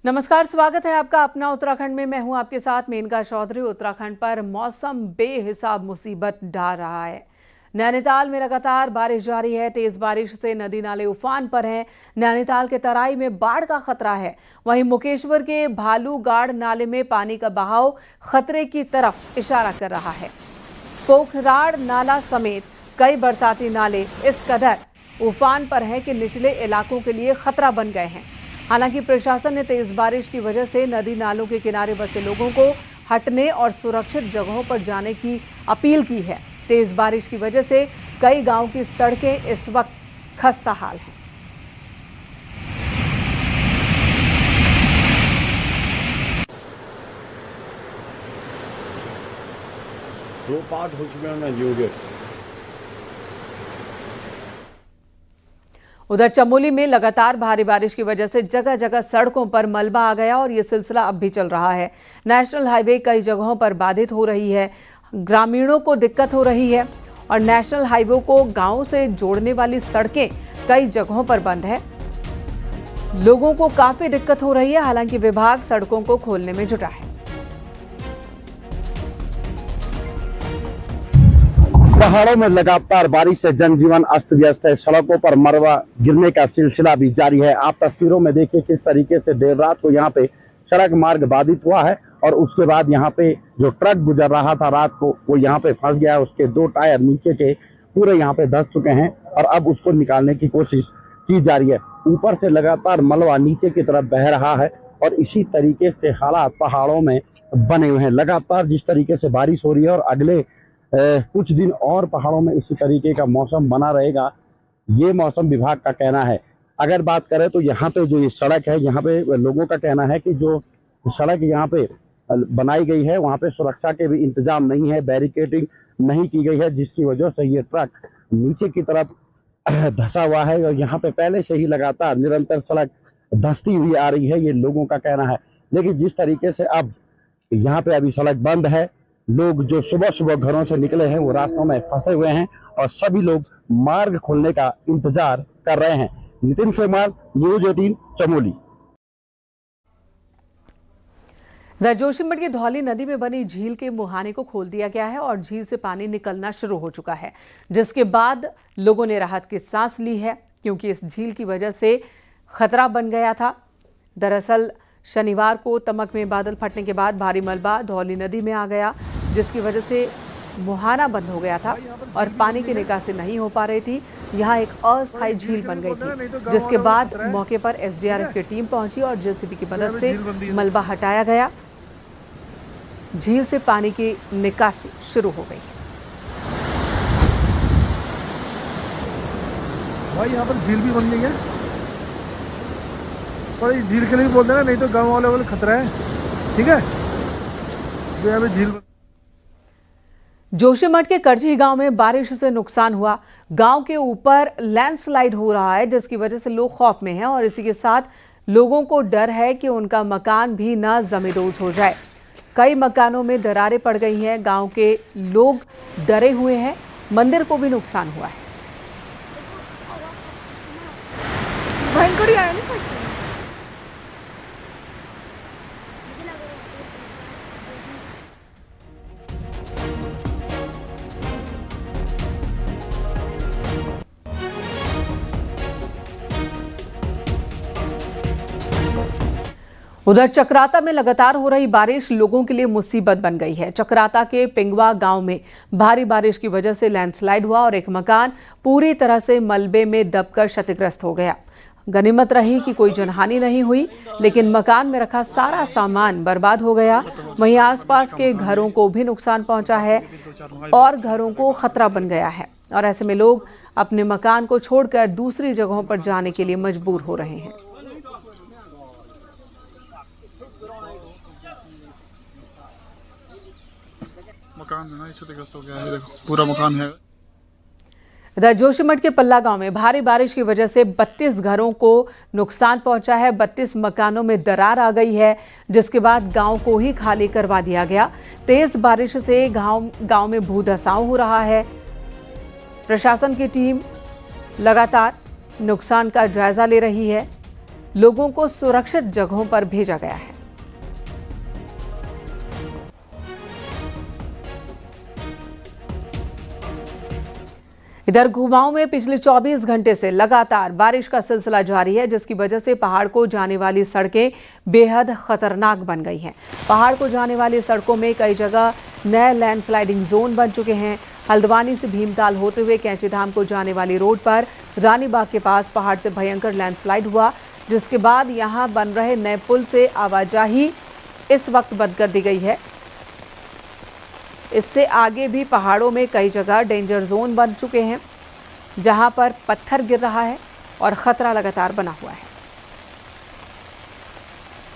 नमस्कार, स्वागत है आपका अपना उत्तराखंड में। मैं हूं आपके साथ मेनका चौधरी। उत्तराखंड पर मौसम बेहिसाब मुसीबत डाल रहा है। नैनीताल में लगातार बारिश जारी है। तेज बारिश से नदी नाले उफान पर हैं। नैनीताल के तराई में बाढ़ का खतरा है। वहीं मुकेश्वर के भालूगाड़ नाले में पानी का बहाव खतरे की तरफ इशारा कर रहा है। पोखराड़ नाला समेत कई बरसाती नाले इस कदर उफान पर हैं कि निचले इलाकों के लिए खतरा बन गए हैं। हालांकि प्रशासन ने तेज बारिश की वजह से नदी नालों के किनारे बसे लोगों को हटने और सुरक्षित जगहों पर जाने की अपील की है। तेज बारिश की वजह से कई गांव की सड़कें इस वक्त खस्ता हाल हैं। दो पार्ट हो चुके हैं योगे। उधर चमोली में लगातार भारी बारिश की वजह से जगह जगह सड़कों पर मलबा आ गया और ये सिलसिला अब भी चल रहा है। नेशनल हाईवे कई जगहों पर बाधित हो रही है। ग्रामीणों को दिक्कत हो रही है और नेशनल हाईवे को गांवों से जोड़ने वाली सड़कें कई जगहों पर बंद है। लोगों को काफी दिक्कत हो रही है। हालांकि विभाग सड़कों को खोलने में जुटा है। पहाड़ों में लगातार बारिश से जनजीवन अस्त व्यस्त है। सड़कों पर मलबा गिरने का सिलसिला भी जारी है। आप तस्वीरों में देखिए किस तरीके से देर रात को यहाँ पे सड़क मार्ग बाधित हुआ है और उसके बाद यहाँ पे जो ट्रक गुजर रहा था रात को वो यहाँ पे फंस गया। उसके दो टायर नीचे के पूरे यहाँ पे धंस चुके हैं और अब उसको निकालने की कोशिश की जा रही है। ऊपर से लगातार मलबा नीचे की तरफ बह रहा है और इसी तरीके से हालात पहाड़ों में बने हुए हैं। लगातार जिस तरीके से बारिश हो रही है और अगले कुछ दिन और पहाड़ों में इसी तरीके का मौसम बना रहेगा, ये मौसम विभाग का कहना है। अगर बात करें तो यहाँ पे जो ये सड़क है, यहाँ पे लोगों का कहना है कि जो सड़क यहाँ पे बनाई गई है वहाँ पे सुरक्षा के भी इंतजाम नहीं है, बैरिकेडिंग नहीं की गई है, जिसकी वजह से ये ट्रक नीचे की तरफ धंसा हुआ है और यहाँ पे पहले से ही लगातार निरंतर सड़क धंसती हुई आ रही है, ये लोगों का कहना है। लेकिन जिस तरीके से अब यहाँ पे अभी सड़क बंद है, लोग जो सुबह सुबह घरों से निकले हैं वो रास्तों में फंसे हुए हैं और सभी लोग मार्ग खोलने का इंतजार कर रहे हैं। नितिन सोमाल, न्यूज 18, चमोली। जोशीमठ की धौली नदी में बनी झील के मुहाने को खोल दिया गया है और झील से पानी निकलना शुरू हो चुका है, जिसके बाद लोगों ने राहत की सांस ली है, क्योंकि इस झील की वजह से खतरा बन गया था। दरअसल शनिवार को तमक में बादल फटने के बाद भारी मलबा धौली नदी में आ गया, जिसकी वजह से मुहाना बंद हो गया था और पानी की निकासी नहीं हो पा रही थी। यहाँ एक अस्थायी झील बन गई थी, जिसके बाद मौके पर एसडीआरएफ की टीम पहुंची और जेसीबी की मदद से मलबा हटाया गया। झील से पानी की निकासी शुरू हो गई। भाई यहाँ पर झील भी बन गई है, पर इस झील के लिए बोलते हैं, नहीं तो गांव वाले खतरा है। ठीक है, तो यहाँ पे झील। जोशीमठ के करजी गांव में बारिश से नुकसान हुआ। गांव के ऊपर लैंडस्लाइड हो रहा है, जिसकी वजह से लोग खौफ में हैं और इसी के साथ लोगों को डर है कि उनका मकान भी ना जमींदोज हो जाए। कई मकानों में दरारें पड़ गई हैं। गांव के लोग डरे हुए हैं। मंदिर को भी नुकसान हुआ है। उधर चक्राता में लगातार हो रही बारिश लोगों के लिए मुसीबत बन गई है। चक्राता के पिंगवा गांव में भारी बारिश की वजह से लैंडस्लाइड हुआ और एक मकान पूरी तरह से मलबे में दबकर क्षतिग्रस्त हो गया। गनीमत रही कि कोई जनहानि नहीं हुई, लेकिन मकान में रखा सारा सामान बर्बाद हो गया। वहीं आसपास के घरों को भी नुकसान पहुंचा है और घरों को खतरा बन गया है और ऐसे में लोग अपने मकान को छोड़कर दूसरी जगहों पर जाने के लिए मजबूर हो रहे हैं। मकान जो है क्षतिग्रस्त हो गया है, देखो पूरा मकान है। इधर जोशीमठ के पल्ला गांव में भारी बारिश की वजह से 32 घरों को नुकसान पहुंचा है। 32 मकानों में दरार आ गई है, जिसके बाद गांव को ही खाली करवा दिया गया। तेज बारिश से गांव में भूधसाव हो रहा है। प्रशासन की टीम लगातार नुकसान का जायजा ले रही है। लोगों को सुरक्षित जगहों पर भेजा गया है। इधर कुमाऊं में पिछले 24 घंटे से लगातार बारिश का सिलसिला जारी है, जिसकी वजह से पहाड़ को जाने वाली सड़कें बेहद खतरनाक बन गई हैं। पहाड़ को जाने वाली सड़कों में कई जगह नए लैंडस्लाइडिंग जोन बन चुके हैं। हल्द्वानी से भीमताल होते हुए कैंचीधाम को जाने वाली रोड पर रानीबाग के पास पहाड़ से भयंकर लैंडस्लाइड हुआ, जिसके बाद यहां बन रहे नए पुल से आवाजाही इस वक्त बंद कर दी गई है। इससे आगे भी पहाड़ों में कई जगह डेंजर जोन बन चुके हैं, जहां पर पत्थर गिर रहा है और खतरा लगातार बना हुआ है।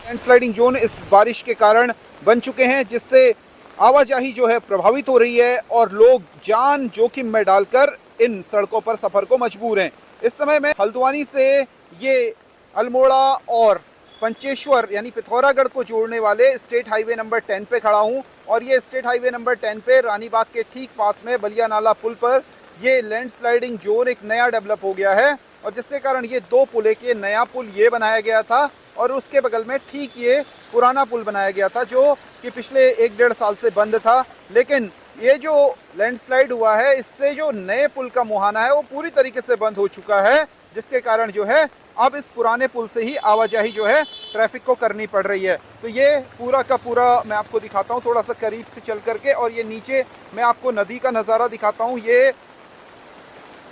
लैंडस्लाइडिंग जोन इस बारिश के कारण बन चुके हैं, जिससे आवाजाही जो है प्रभावित हो रही है और लोग जान जोखिम में डालकर इन सड़कों पर सफर को मजबूर हैं। इस समय मैं हल्द्वानी से ये अल्मोड़ा और पंचेश्वर यानी पिथौरागढ़ को जोड़ने वाले स्टेट हाईवे नंबर 10 पे खड़ा हूँ और ये स्टेट हाईवे नंबर 10 पे रानीबाग के ठीक पास में बलिया नाला पुल पर ये लैंडस्लाइडिंग जोन एक नया डेवलप हो गया है और जिसके कारण ये दो पुल के नया पुल ये बनाया गया था और उसके बगल में ठीक ये पुराना पुल बनाया गया था जो कि पिछले 1-1.5 साल से बंद था। लेकिन ये जो लैंडस्लाइड हुआ है इससे जो नए पुल का मुहाना है वो पूरी तरीके से बंद हो चुका है, जिसके कारण जो है अब इस पुराने पुल से ही आवाजाही जो है ट्रैफिक को करनी पड़ रही है। तो ये पूरा का पूरा मैं आपको दिखाता हूँ थोड़ा सा करीब से चल करके और ये नीचे मैं आपको नदी का नज़ारा दिखाता हूँ। ये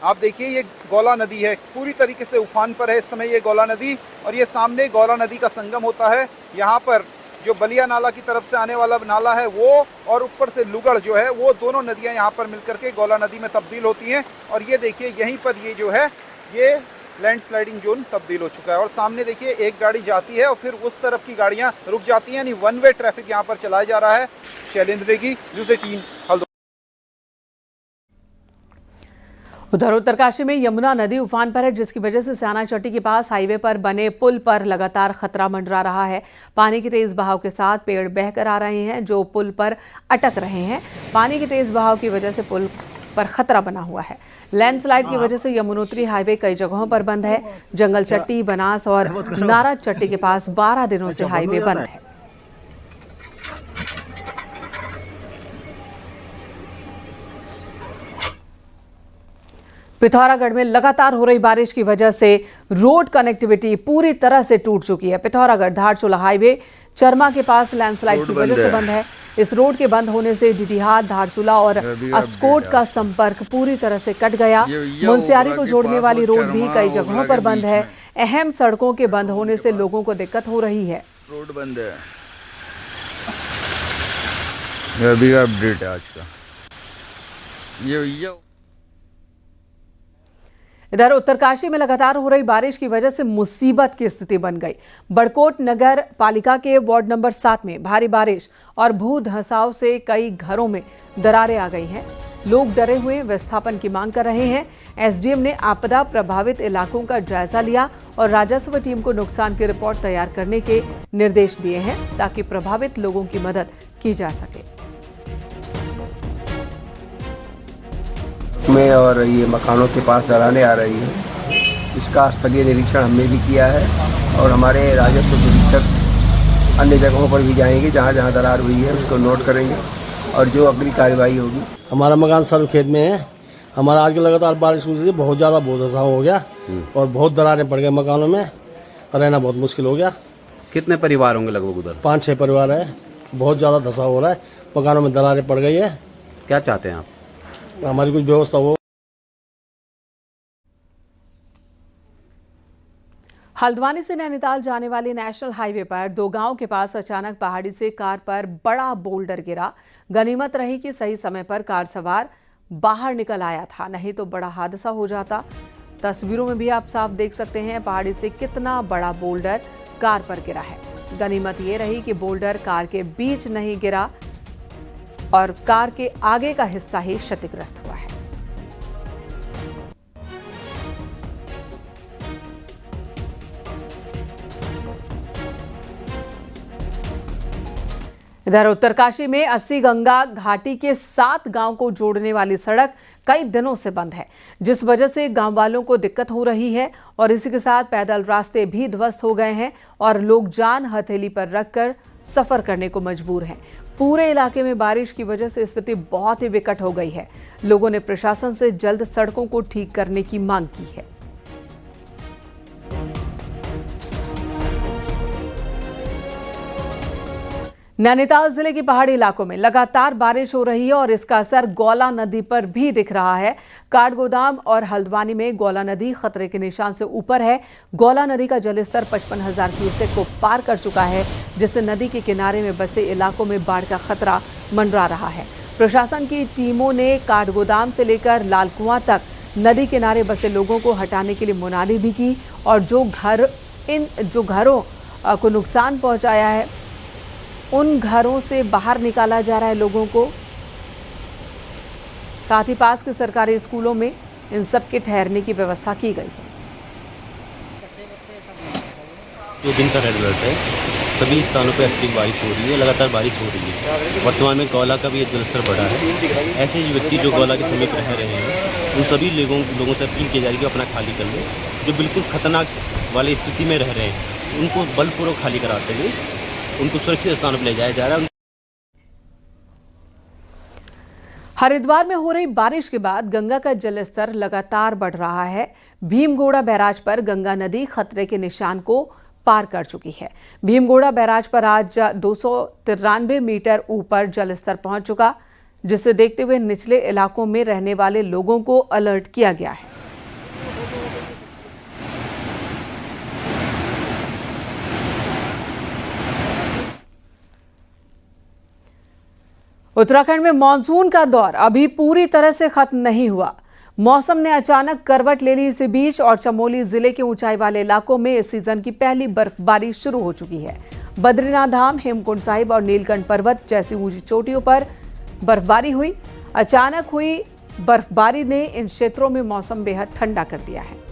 आप देखिए ये गौला नदी है, पूरी तरीके से उफान पर है इस समय ये गौला नदी और ये सामने गौला नदी का संगम होता है। यहाँ पर जो बलिया नाला की तरफ से आने वाला नाला है वो और ऊपर से लुगड़ जो है वो दोनों नदियाँ यहाँ पर मिलकर के गौला नदी में तब्दील होती हैं और ये देखिए यहीं पर ये जो है ये लैंडस्लाइडिंग जोन तब्दील हो चुका है और सामने देखिए एक गाड़ी जाती है और फिर उस तरफ की गाड़ियां रुक जाती हैं, यानी वन वे ट्रैफिक यहां पर चलाया जा रहा है। शैलेंद्र नेगी, न्यूज़ 18 हल्द्वानी। उधर उत्तरकाशी में यमुना नदी उफान पर है, जिसकी वजह से स्याना चट्टी के पास हाईवे पर बने पुल पर लगातार खतरा मंडरा रहा है। पानी के तेज बहाव के साथ पेड़ बहकर आ रहे हैं जो पुल पर अटक रहे हैं। पानी के तेज बहाव की वजह से पुल पर खतरा बना हुआ है। लैंडस्लाइड की वजह से यमुनोत्री हाईवे कई जगहों पर बंद है। जंगल चट्टी, बनास और नारा चट्टी के पास 12 दिनों से हाईवे बंद है। पिथौरागढ़ में लगातार हो रही बारिश की वजह से रोड कनेक्टिविटी पूरी तरह से टूट चुकी है। पिथौरागढ़ धारचूला हाईवे चरमा के पास लैंडस्लाइड की वजह से बंद है। इस रोड के बंद होने से डिडिहाट, धारचूला और अस्कोट का संपर्क पूरी तरह से कट गया। मुनस्यारी को जोड़ने वाली रोड भी कई जगहों पर बंद है। अहम सड़कों के बंद होने से लोगों को दिक्कत हो रही है। रोड बंद है। ये अभी का अपडेट है आज का। ये इधर उत्तरकाशी में लगातार हो रही बारिश की वजह से मुसीबत की स्थिति बन गई। बड़कोट नगर पालिका के वार्ड नंबर 7 में भारी बारिश और भू धंसाव से कई घरों में दरारें आ गई हैं। लोग डरे हुए विस्थापन की मांग कर रहे हैं। एसडीएम ने आपदा प्रभावित इलाकों का जायजा लिया और राजस्व टीम को नुकसान की रिपोर्ट तैयार करने के निर्देश दिए हैं ताकि प्रभावित लोगों की मदद की जा सके। में और ये मकानों के पास दरारें आ रही हैं, इसका स्थलीय निरीक्षण हमने भी किया है और हमारे राजस्व निरीक्षक अन्य जगहों पर भी जाएंगे जहां जहां दरार हुई है उसको नोट करेंगे और जो अगली कार्रवाई होगी। हमारा मकान सर्वखेत में है। हमारा आज लगातार बारिश हुई थी, बहुत ज़्यादा बहुत धसाव हो गया और बहुत दरारें पड़ गए मकानों में, रहना बहुत मुश्किल हो गया। कितने परिवार होंगे लगभग उधर? 5-6 परिवार है। बहुत ज़्यादा धसाव हो रहा है, मकानों में दरारें पड़ गई है। क्या चाहते हैं आप? हमारी कुछ व्यवस्था हो। हल्द्वानी से नैनीताल जाने वाले नेशनल हाईवे पर 2 गांव के पास अचानक पहाड़ी से कार पर बड़ा बोल्डर गिरा। गनीमत रही कि सही समय पर कार सवार बाहर निकल आया था, नहीं तो बड़ा हादसा हो जाता। तस्वीरों में भी आप साफ देख सकते हैं पहाड़ी से कितना बड़ा बोल्डर कार पर गिरा है। गनीमत ये रही कि बोल्डर कार के बीच नहीं गिरा और कार के आगे का हिस्सा ही क्षतिग्रस्त हुआ है। इधर उत्तरकाशी में 80 गंगा घाटी के 7 गांव को जोड़ने वाली सड़क कई दिनों से बंद है, जिस वजह से गांव वालों को दिक्कत हो रही है और इसी के साथ पैदल रास्ते भी ध्वस्त हो गए हैं और लोग जान हथेली पर रखकर सफर करने को मजबूर हैं। पूरे इलाके में बारिश की वजह से स्थिति बहुत ही विकट हो गई है। लोगों ने प्रशासन से जल्द सड़कों को ठीक करने की मांग की है। नैनीताल जिले के पहाड़ी इलाकों में लगातार बारिश हो रही है और इसका असर गौला नदी पर भी दिख रहा है। काठगोदाम और हल्द्वानी में गौला नदी खतरे के निशान से ऊपर है। गौला नदी का जलस्तर 55,000 क्यूसेक को पार कर चुका है, जिससे नदी के किनारे में बसे इलाकों में बाढ़ का खतरा मंडरा रहा है। प्रशासन की टीमों ने काठगोदाम से लेकर लालकुआं तक नदी किनारे बसे लोगों को हटाने के लिए मुनादी भी की और जो घरों को नुकसान पहुंचाया है उन घरों से बाहर निकाला जा रहा है लोगों को। साथ ही पास के सरकारी स्कूलों में इन सब के ठहरने की व्यवस्था की गई है। 2 दिन का रेड अलर्ट है। सभी स्थानों पर अत्यधिक बारिश हो रही है, लगातार बारिश हो रही है। वर्तमान में गौला का भी जलस्तर बढ़ा है। ऐसे व्यक्ति जो गौला के समीप रह रहे हैं उन सभी लोगों से अपील की जा रही है कि अपना खाली कर लें। जो बिल्कुल खतरनाक वाली स्थिति में रह रहे हैं उनको बलपूर्वक खाली कराते हुए उनको सुरक्षित स्थानों पर ले जाया जा रहा है। हरिद्वार में हो रही बारिश के बाद गंगा का जलस्तर लगातार बढ़ रहा है। भीमगोड़ा बैराज पर गंगा नदी खतरे के निशान को पार कर चुकी है। भीमगोड़ा बैराज पर आज 293 मीटर ऊपर जलस्तर पहुंच चुका, जिसे देखते हुए निचले इलाकों में रहने वाले लोगों को अलर्ट किया गया है। उत्तराखंड में मानसून का दौर अभी पूरी तरह से खत्म नहीं हुआ। मौसम ने अचानक करवट ले ली। इसी बीच और चमोली जिले के ऊंचाई वाले इलाकों में इस सीजन की पहली बर्फबारी शुरू हो चुकी है। बद्रीनाथ धाम, हेमकुंड साहिब और नीलकंठ पर्वत जैसी ऊंची चोटियों पर बर्फबारी हुई। अचानक हुई बर्फबारी ने इन क्षेत्रों में मौसम बेहद ठंडा कर दिया है।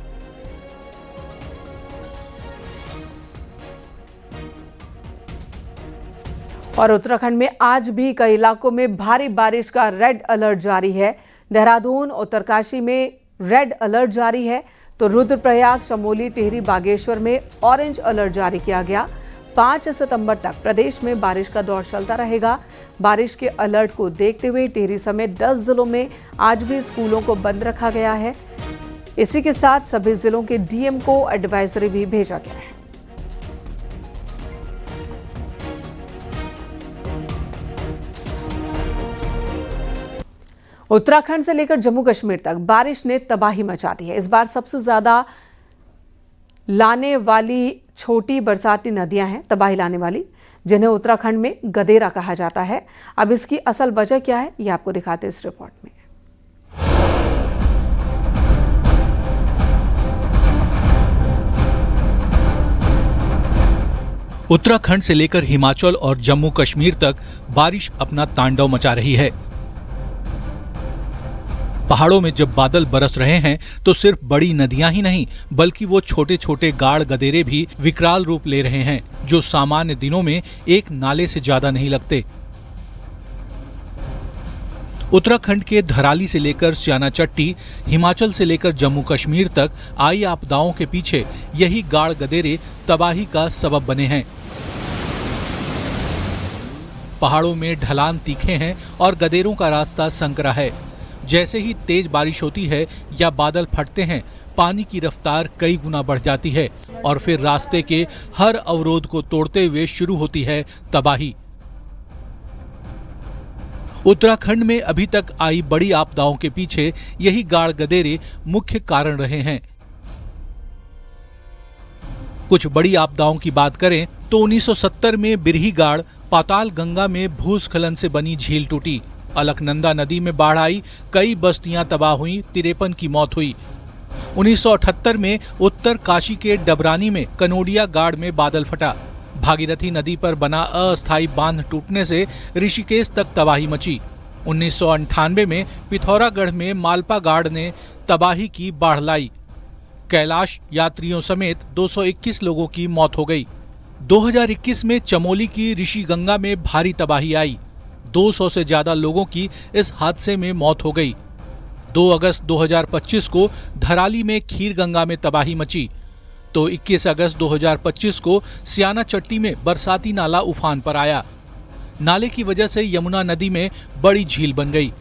और उत्तराखंड में आज भी कई इलाकों में भारी बारिश का रेड अलर्ट जारी है। देहरादून, उत्तरकाशी में रेड अलर्ट जारी है, तो रुद्रप्रयाग, चमोली, टिहरी, बागेश्वर में ऑरेंज अलर्ट जारी किया गया। 5 सितंबर तक प्रदेश में बारिश का दौर चलता रहेगा। बारिश के अलर्ट को देखते हुए टिहरी समेत 10 जिलों में आज भी स्कूलों को बंद रखा गया है। इसी के साथ सभी जिलों के डीएम को एडवाइजरी भी भेजा गया है। उत्तराखंड से लेकर जम्मू कश्मीर तक बारिश ने तबाही मचा दी है। इस बार सबसे ज्यादा लाने वाली छोटी बरसाती नदियां हैं तबाही लाने वाली, जिन्हें उत्तराखंड में गदेरा कहा जाता है। अब इसकी असल वजह क्या है, ये आपको दिखाते हैं इस रिपोर्ट में। उत्तराखंड से लेकर हिमाचल और जम्मू कश्मीर तक बारिश अपना तांडव मचा रही है। पहाड़ों में जब बादल बरस रहे हैं तो सिर्फ बड़ी नदियां ही नहीं बल्कि वो छोटे छोटे गाढ़ गदेरे भी विकराल रूप ले रहे हैं, जो सामान्य दिनों में एक नाले से ज्यादा नहीं लगते। उत्तराखंड के धराली से लेकर स्याना चट्टी, हिमाचल से लेकर जम्मू कश्मीर तक आई आपदाओं के पीछे यही गाढ़ गदेरे तबाही का सबब बने हैं। पहाड़ों में ढलान तीखे हैं और गदेरों का रास्ता संकरा है। जैसे ही तेज बारिश होती है या बादल फटते हैं, पानी की रफ्तार कई गुना बढ़ जाती है और फिर रास्ते के हर अवरोध को तोड़ते हुए शुरू होती है तबाही। उत्तराखंड में अभी तक आई बड़ी आपदाओं के पीछे यही गाढ़ गदेरे मुख्य कारण रहे हैं। कुछ बड़ी आपदाओं की बात करें तो 1970 में बिरही गाड़, पाताल गंगा में भूस्खलन से बनी झील टूटी, अलकनंदा नदी में बाढ़ आई, कई बस्तियां तबाह हुई, 53 की मौत हुई। 1978 में उत्तर काशी के डबरानी में कनोडिया गाड़ में बादल फटा, भागीरथी नदी पर बना अस्थायी बांध टूटने से ऋषिकेश तक तबाही मची। 1998 में पिथौरागढ़ में मालपा गाड़ ने तबाही की बाढ़ लाई, कैलाश यात्रियों समेत 221 लोगों की मौत हो गई। 2021 में चमोली की ऋषि गंगा में भारी तबाही आई। 200 से ज्यादा लोगों की इस हादसे में मौत हो गई। 2 अगस्त 2025 को धराली में खीर गंगा में तबाही मची, तो 21 अगस्त 2025 को सियाना चट्टी में बरसाती नाला उफान पर आया। नाले की वजह से यमुना नदी में बड़ी झील बन गई।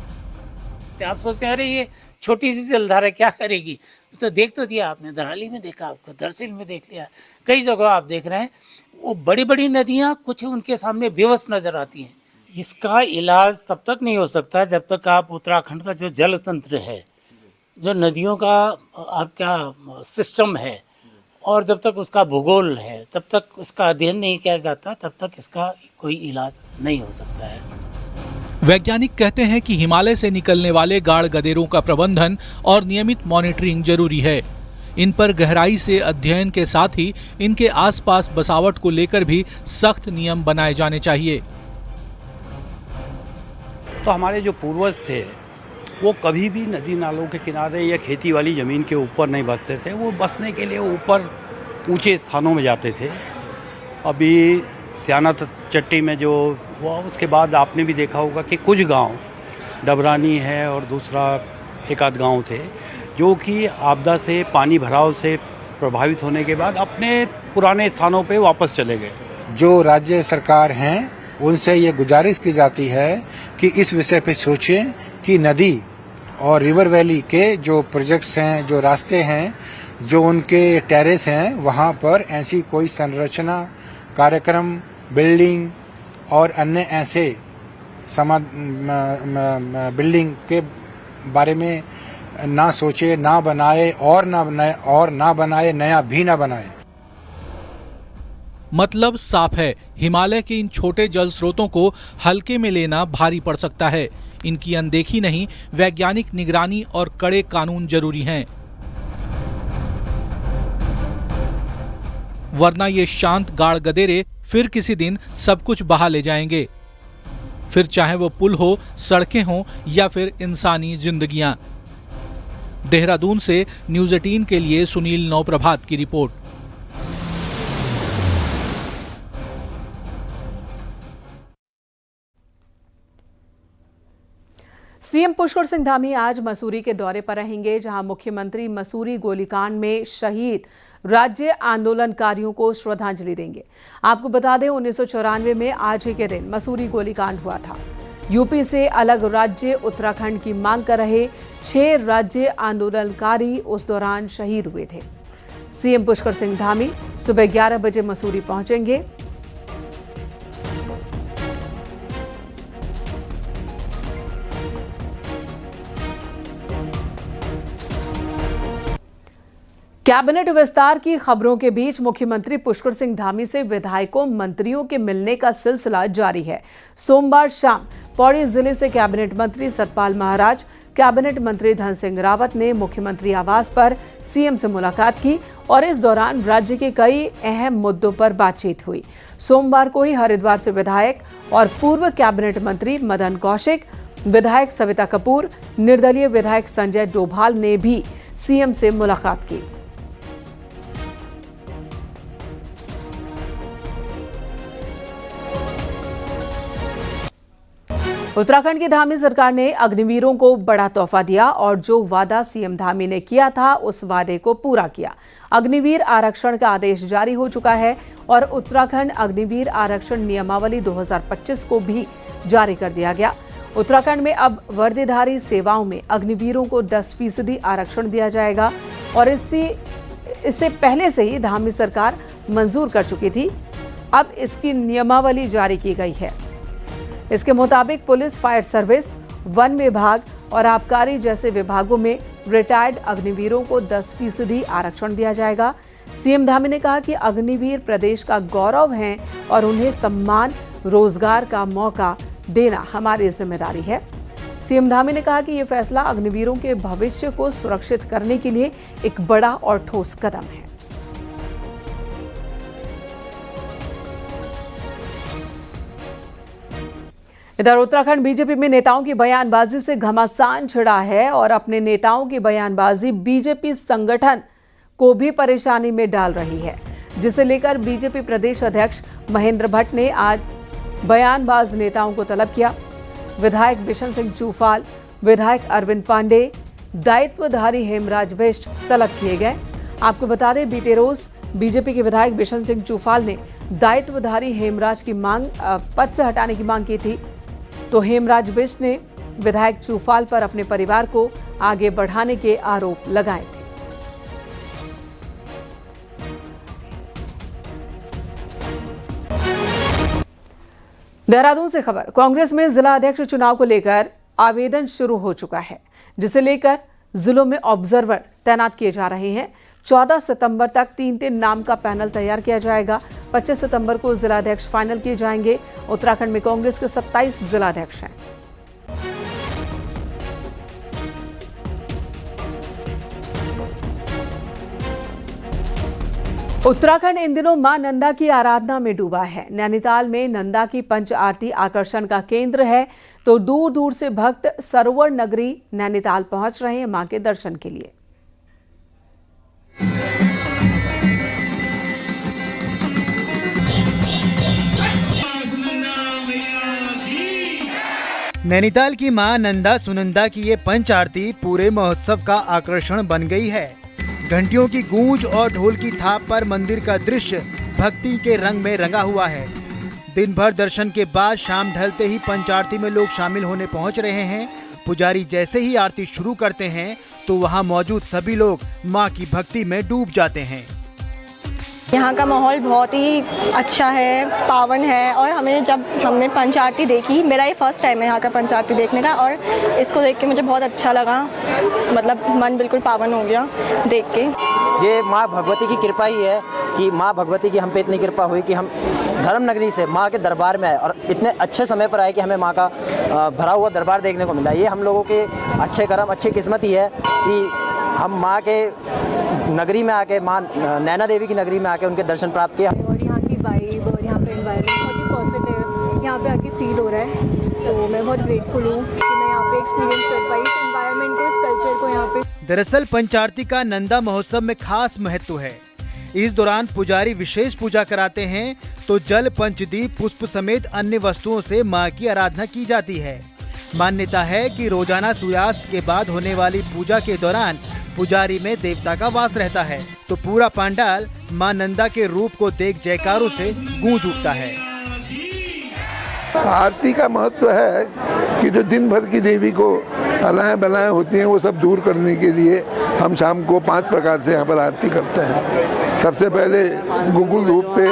आप सोचते हैं अरे ये छोटी सी जलधारा क्या करेगी, तो देख तो दिया आपने, धराली में देखा, आपको दरसिल में देख लिया, कई जगह आप देख रहे हैं। वो बड़ी बड़ी नदियाँ कुछ उनके सामने बेबस नजर आती हैं। इसका इलाज तब तक नहीं हो सकता जब तक आप उत्तराखंड का जो जल तंत्र है, जो नदियों का आपका सिस्टम है, और जब तक उसका भूगोल है, तब तक उसका अध्ययन नहीं किया जाता, तब तक इसका कोई इलाज नहीं हो सकता है। वैज्ञानिक कहते हैं कि हिमालय से निकलने वाले गाड़ गदेरों का प्रबंधन और नियमित मॉनिटरिंग जरूरी है। इन पर गहराई से अध्ययन के साथ ही इनके आसपास बसावट को लेकर भी सख्त नियम बनाए जाने चाहिए। तो हमारे जो पूर्वज थे वो कभी भी नदी नालों के किनारे या खेती वाली ज़मीन के ऊपर नहीं बसते थे। वो बसने के लिए ऊपर ऊंचे स्थानों में जाते थे। अभी सियाना चट्टी में जो हुआ उसके बाद आपने भी देखा होगा कि कुछ गांव, डबरानी है और दूसरा एक आध गाँव थे जो कि आपदा से, पानी भराव से प्रभावित होने के बाद अपने पुराने स्थानों पे वापस चले गए। जो राज्य सरकार हैं उनसे ये गुजारिश की जाती है कि इस विषय पे सोचें कि नदी और रिवर वैली के जो प्रोजेक्ट्स हैं, जो रास्ते हैं, जो उनके टेरेस हैं, वहाँ पर ऐसी कोई संरचना, कार्यक्रम, बिल्डिंग और अन्य ऐसे बिल्डिंग के बारे में ना सोचे, ना बनाए और ना बनाए, नया भी ना बनाए। मतलब साफ है, हिमालय के इन छोटे जल स्रोतों को हल्के में लेना भारी पड़ सकता है। इनकी अनदेखी नहीं, वैज्ञानिक निगरानी और कड़े कानून जरूरी हैं, वरना ये शांत गाड़ गदेरे फिर किसी दिन सब कुछ बहा ले जाएंगे। फिर चाहे वो पुल हो, सड़कें हों या फिर इंसानी जिंदगियां। देहरादून से न्यूज़ 18 के लिए सुनील नौप्रभात की रिपोर्ट। सीएम पुष्कर सिंह धामी आज मसूरी के दौरे पर रहेंगे, जहां मुख्यमंत्री मसूरी गोलीकांड में शहीद राज्य आंदोलनकारियों को श्रद्धांजलि देंगे। आपको बता दें, 1994 में आज ही के दिन मसूरी गोलीकांड हुआ था। यूपी से अलग राज्य उत्तराखंड की मांग कर रहे 6 राज्य आंदोलनकारी उस दौरान शहीद हुए थे। सीएम पुष्कर सिंह धामी सुबह 11 बजे मसूरी पहुंचेंगे। कैबिनेट विस्तार की खबरों के बीच मुख्यमंत्री पुष्कर सिंह धामी से विधायकों, मंत्रियों के मिलने का सिलसिला जारी है। सोमवार शाम पौड़ी जिले से कैबिनेट मंत्री सतपाल महाराज, कैबिनेट मंत्री धन सिंह रावत ने मुख्यमंत्री आवास पर सीएम से मुलाकात की और इस दौरान राज्य के कई अहम मुद्दों पर बातचीत हुई। सोमवार को ही हरिद्वार से विधायक और पूर्व कैबिनेट मंत्री मदन कौशिक, विधायक सविता कपूर, निर्दलीय विधायक संजय डोभाल ने भी सीएम से मुलाकात की। उत्तराखंड की धामी सरकार ने अग्निवीरों को बड़ा तोहफा दिया और जो वादा सीएम धामी ने किया था उस वादे को पूरा किया। अग्निवीर आरक्षण का आदेश जारी हो चुका है और उत्तराखंड अग्निवीर आरक्षण नियमावली 2025 को भी जारी कर दिया गया। उत्तराखंड में अब वर्दीधारी सेवाओं में अग्निवीरों को 10% आरक्षण दिया जाएगा और इससे पहले से ही धामी सरकार मंजूर कर चुकी थी। अब इसकी नियमावली जारी की गई है। इसके मुताबिक पुलिस, फायर सर्विस, वन विभाग और आबकारी जैसे विभागों में रिटायर्ड अग्निवीरों को 10% आरक्षण दिया जाएगा। सीएम धामी ने कहा कि अग्निवीर प्रदेश का गौरव हैं और उन्हें सम्मान, रोजगार का मौका देना हमारी जिम्मेदारी है। सीएम धामी ने कहा कि यह फैसला अग्निवीरों के भविष्य को सुरक्षित करने के लिए एक बड़ा और ठोस कदम है। इधर उत्तराखंड बीजेपी में नेताओं की बयानबाजी से घमासान छिड़ा है और अपने नेताओं की बयानबाजी बीजेपी संगठन को भी परेशानी में डाल रही है। जिसे लेकर बीजेपी प्रदेश अध्यक्ष महेंद्र भट्ट ने आज बयानबाज नेताओं को तलब किया। विधायक बिशन सिंह चूफाल, विधायक अरविंद पांडे, दायित्वधारी हेमराज बिष्ट तलब किए गए। आपको बता दें, बीते रोज बीजेपी के विधायक बिशन सिंह चूफाल ने दायित्वधारी हेमराज की मांग पद से हटाने की मांग की थी, तो हेमराज बिष्ट ने विधायक चूफाल पर अपने परिवार को आगे बढ़ाने के आरोप लगाए थे। देहरादून से खबर, कांग्रेस में जिला अध्यक्ष चुनाव को लेकर आवेदन शुरू हो चुका है, जिसे लेकर जिलों में ऑब्जर्वर तैनात किए जा रहे हैं। 14 सितंबर तक 3 नाम का पैनल तैयार किया जाएगा। 25 सितंबर को जिलाध्यक्ष फाइनल किए जाएंगे। उत्तराखंड में कांग्रेस के 27 जिलाध्यक्ष हैं। उत्तराखंड इन दिनों मां नंदा की आराधना में डूबा है। नैनीताल में नंदा की पंच आरती आकर्षण का केंद्र है, तो दूर दूर से भक्त सरोवर नगरी नैनीताल पहुंच रहे हैं मां के दर्शन के लिए। नैनीताल की मां नंदा सुनंदा की ये पंच आरती पूरे महोत्सव का आकर्षण बन गई है। घंटियों की गूंज और ढोल की थाप पर मंदिर का दृश्य भक्ति के रंग में रंगा हुआ है। दिन भर दर्शन के बाद शाम ढलते ही पंच आरती में लोग शामिल होने पहुंच रहे हैं। पुजारी जैसे ही आरती शुरू करते हैं तो वहां मौजूद सभी लोग मां की भक्ति में डूब जाते हैं। यहाँ का माहौल बहुत ही अच्छा है, पावन है, और जब हमने पंच आरती देखी, मेरा ये फर्स्ट टाइम है यहाँ का पंच आरती देखने का, और इसको देख के मुझे बहुत अच्छा लगा। मतलब मन बिल्कुल पावन हो गया देख के। ये माँ भगवती की कृपा ही है कि माँ भगवती की हम पे इतनी कृपा हुई कि हम धर्म नगरी से माँ के दरबार में आए और इतने अच्छे समय पर आए कि हमें माँ का भरा हुआ दरबार देखने को मिला। ये हम लोगों के अच्छे कर्म, अच्छी किस्मत ही है कि हम माँ के नगरी में आके, माँ नैना देवी की नगरी में आके उनके दर्शन प्राप्त किया। और यहाँ की वाइब और यहाँ पे एनवायरनमेंट बहुत ही पॉजिटिव यहाँ पे आके फील हो रहा है, तो मैं बहुत ग्रेटफुल हूँ कि मैं यहाँ पे एक्सपीरियंस कर पाई इस एनवायरनमेंट को, इस कल्चर को यहाँ पे। दरअसल पंच आरती का नंदा महोत्सव में खास महत्व है। इस दौरान पुजारी विशेष पूजा कराते हैं, तो जल, पंचदीप, पुष्प समेत अन्य वस्तुओं से माँ की आराधना की जाती है। मान्यता है कि रोजाना सूर्यास्त के बाद होने वाली पूजा के दौरान पुजारी में देवता का वास रहता है, तो पूरा पंडाल मां नंदा के रूप को देख जयकारों से गूंज उठता है। आरती का महत्व है कि जो दिन भर की देवी को अलाएं बलाएं होती हैं, वो सब दूर करने के लिए हम शाम को 5 प्रकार से यहाँ पर आरती करते हैं। सबसे पहले गुगुल धूप से,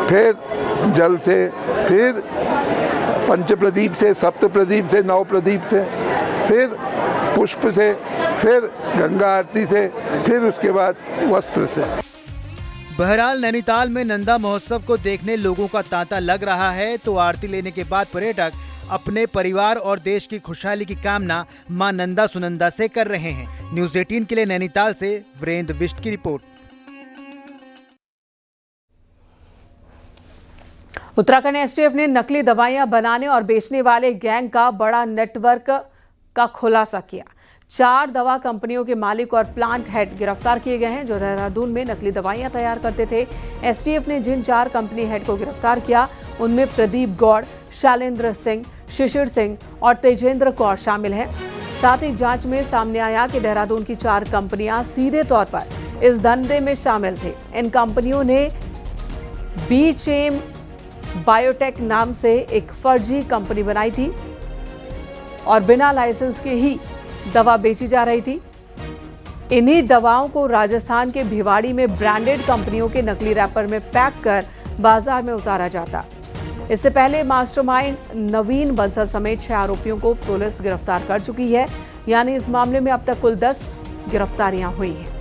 फिर जल से, फिर पंच प्रदीप से, सप्त प्रदीप से, 9 प्रदीप से, फिर पुष्प से, फिर गंगा आरती से, फिर उसके बाद वस्त्र से। बहरहाल नैनीताल में नंदा महोत्सव को देखने लोगों का तांता लग रहा है, तो आरती लेने के बाद पर्यटक अपने परिवार और देश की खुशहाली की कामना मां नंदा सुनंदा से कर रहे हैं। न्यूज़ 18 के लिए नैनीताल से वीरेंद्र बिष्ट की रिपोर्ट। उत्तराखंड एसटीएफ ने नकली दवाइयां बनाने और बेचने वाले गैंग का बड़ा नेटवर्क का खुलासा किया। 4 दवा कंपनियों के मालिक और प्लांट हेड गिरफ्तार किए गए हैं, जो देहरादून में नकली दवाइयां तैयार करते थे। एसटीएफ ने जिन 4 कंपनी हेड को गिरफ्तार किया, उनमें प्रदीप गौड़, शैलेंद्र सिंह, शिशिर सिंह और तेजेंद्र कौर शामिल हैं। साथ ही जांच में सामने आया कि देहरादून की 4 कंपनियां सीधे तौर पर इस धंधे में शामिल थे। इन कंपनियों ने बीचेम बायोटेक नाम से एक फर्जी कंपनी बनाई थी और बिना लाइसेंस के ही दवा बेची जा रही थी। इन्हीं दवाओं को राजस्थान के भिवाड़ी में ब्रांडेड कंपनियों के नकली रैपर में पैक कर बाजार में उतारा जाता। इससे पहले मास्टरमाइंड नवीन बंसल समेत 6 आरोपियों को पुलिस गिरफ्तार कर चुकी है। यानी इस मामले में अब तक कुल 10 गिरफ्तारियां हुई हैं।